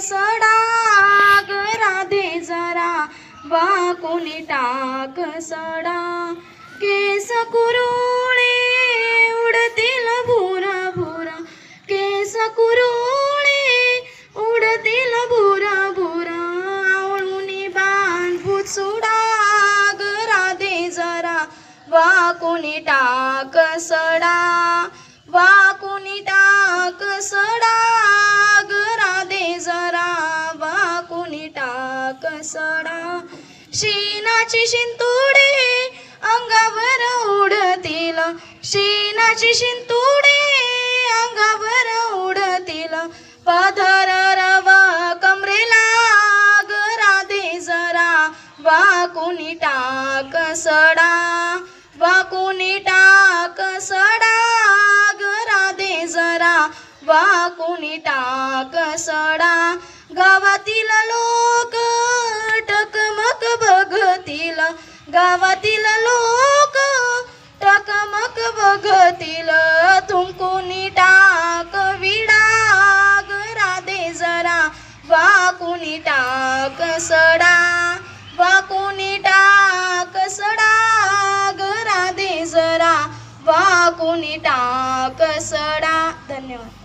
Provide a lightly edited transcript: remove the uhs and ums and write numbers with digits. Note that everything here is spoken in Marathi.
सडा ग राधे जरा वाकुनी टाक सडा केस कुरुळे उडतील भुरा भुरा केस कुरुळे उडतील भुरा भुरा आवळूनी बांध बुचुडा ग राधे जरा वाकुनी टाक सडा वाकुनी टाक सडा ग राधे जरा वाकुनी टाक सडा शेणाची शिंतोडे अंगावर उडतील शेणाची शिंतोडे अंगावर उडतील पदर रवा कमरेला ग राधे जरा वाकुनी टाक सडा वाकुनी टाक सडा ग राधे जरा वाकुनी टाक सडा गावातील लोक टकमक बघतील गावातील लोक टकमक बघतील तुमकुनी टाक विडा ग राधे जरा वाकुनी टाक सडा वाकुनी टाक सडा ग राधे जरा वाकुनी टाक सडा. धन्यवाद.